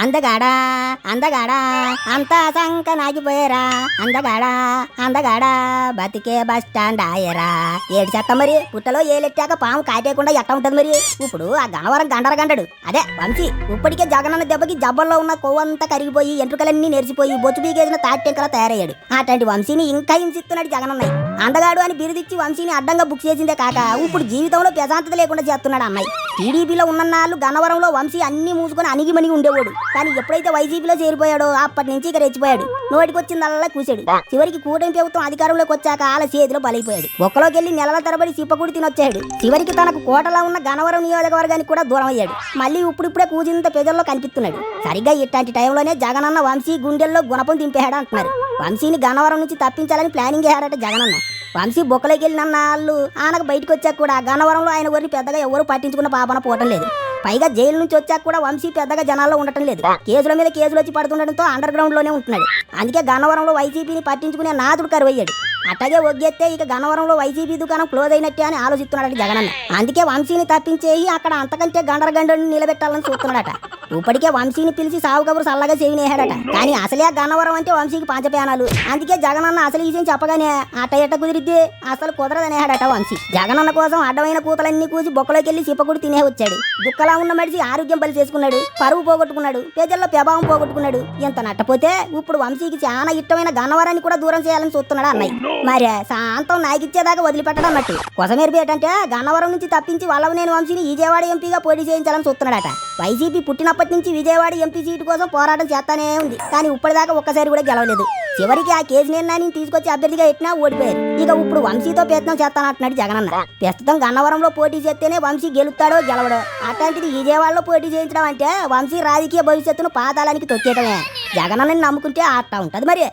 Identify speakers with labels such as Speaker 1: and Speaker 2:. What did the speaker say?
Speaker 1: అందగాడా అందగాడా అంతా సంక నాగిపోయారా అందగాడా అందగాడా బతికే bus stand ఆయరా. ఏడు చెత్త మరి పుట్టలో ఏలెట్టాక పాము కాటేయకుండా ఎట్ట ఉంటది మరి. ఇప్పుడు ఆ గణవరం గండరు అదే వంశీ ఇప్పటికే జగనన్న దెబ్బకి జబ్బల్లో ఉన్న కొవ్వంతా కరిగిపోయి ఎంట్రుకలన్నీ నెరిసిపోయి బొచ్చు పీకేసిన తాటెంకలా తయారయ్యాడు. అట్లాంటి వంశీని ఇంకా హింసిస్తున్నాడు జగనన్నయ్య. అందగాడు అని బిరుదిచ్చి వంశీని అడ్డంగా బుక్ చేసిందే కాక ఇప్పుడు జీవితంలో ప్రశాంతత లేకుండా చేస్తున్నాడు అన్నయ్య. టీడీపీలో ఉన్నన్నాళ్ళు గన్నవరంలో వంశీ అన్ని మూసుకొని అణిగిమణిగి ఉండేవాడు. కానీ ఎప్పుడైతే వైసీపీలో చేరిపోయాడో అప్పటి నుంచి ఇక రెచ్చిపోయాడు. నోటికొచ్చిందల్లా కూసాడు. చివరికి కూటమి ప్రభుత్వం అధికారంలోకి వచ్చాక ఆల చేతిలో బలైపోయాడు. ఒక్కలోకి వెళ్లి నెలల తరబడి సిప్పకుడి తినొచ్చాడు. చివరికి తనకు కోటలో ఉన్న గన్నవరం నియోజకవర్గానికి కూడా దూరం అయ్యాడు. మళ్ళీ ఇప్పుడిప్పుడే కూజింత ప్రజల్లో కనిపిస్తున్నాడు. సరిగ్గా ఇట్లాంటి టైంలోనే జగనన్న వంశీ గుండెల్లో గుణపం దింపేశాడు అంటున్నారు. వంశీని గన్నవరం నుంచి తప్పించాలని ప్లానింగ్ చేశాడట జగనన్న. వంశీ బొక్కలోకి వెళ్ళిన నాళ్ళు ఆనకు బయటకు వచ్చాక కూడా గన్నవరంలో ఆయన ఊరిని పెద్దగా ఎవరు పట్టించుకున్న పాపన పోవటం లేదు. పైగా జైలు నుంచి వచ్చాక కూడా వంశీ పెద్దగా జనాల్లో ఉండటం లేదు. కేసుల మీద కేసులు వచ్చి పడుతుండటంతో అండర్ గ్రౌండ్ లోనే ఉంటున్నాడు. అందుకే గన్నవరంలో వైసీపీని పట్టించుకునే నాదుడు కరువయ్యాడు. అట్లాగే ఒగ్గెత్తే ఇక గన్నవరంలో వైసీపీ దుకాణం క్లోజ్ అయినట్టే అని ఆలోచిస్తున్నాడట జగనన్న. అందుకే వంశీని తప్పించేయి అక్కడ అంతకంటే గండరగండని నిలబెట్టాలని చూస్తున్నాడట. ఇప్పటికే వంశీని పిలిచి సాగు కబురు సల్లగా చెవినేహాడట. కానీ అసలే గన్నవరం అంటే వంశీకి పంచప్యానాలు. అందుకే జగనన్న అసలు విషయం చెప్పగానే అట్ట ఎట్ట కుదిరిద్ది అసలు కుదరదనేహాడట వంశీ. జగనన్న కోసం అడ్డమైన కూతలన్నీ కూసి బొక్కలోకి వెళ్ళి సిప్పకుడి తినే వచ్చాడు. దుక్కలా ఉన్న మడిసి ఆరోగ్యం బలి చేసుకున్నాడు, పరువు పోగొట్టుకున్నాడు, ప్రజల్లో ప్రభావం పోగొట్టుకున్నాడు. ఇంత నట్టపోతే ఇప్పుడు వంశీకి చాలా ఇష్టమైన గన్నవరాన్ని కూడా దూరం చేయాలని చూస్తున్నాడు అన్నయ్య. మరే శాంతం నాకిచ్చేదాకా వదిలిపెట్టడం అన్నట్టు. కొసమేరు ఏంటంటే గన్నవరం నుంచి తప్పించి వల్లభనేని వంశీని విజయవాడ ఎంపీగా పోటీ చేయించాలని చూస్తున్నాడట. వైసీపీ పుట్టినప్పటి నుంచి విజయవాడ ఎంపీ సీటు కోసం పోరాటం చేస్తానే ఉంది. కానీ ఇప్పటిదాకా ఒక్కసారి కూడా గెలవలేదు. చివరికి ఆ కేసు నిర్ణయాన్ని తీసుకొచ్చి అభ్యర్థిగా ఎట్టినా ఓడిపోయారు. ఇక ఇప్పుడు వంశీతో ప్రయత్నం చేస్తానంటున్నాడు జగనన్న. ప్రస్తుతం గన్నవరంలో పోటీ చేస్తేనే వంశీ గెలుస్తాడో గెలవడో. అట్లాంటిది విజయవాడలో పోటీ చేయించడం అంటే వంశీ రాజకీయ భవిష్యత్తును పాతాళానికి తొక్కేయటమే. జగనన్నని నమ్ముకుంటే అట్టా ఉంటది మరి.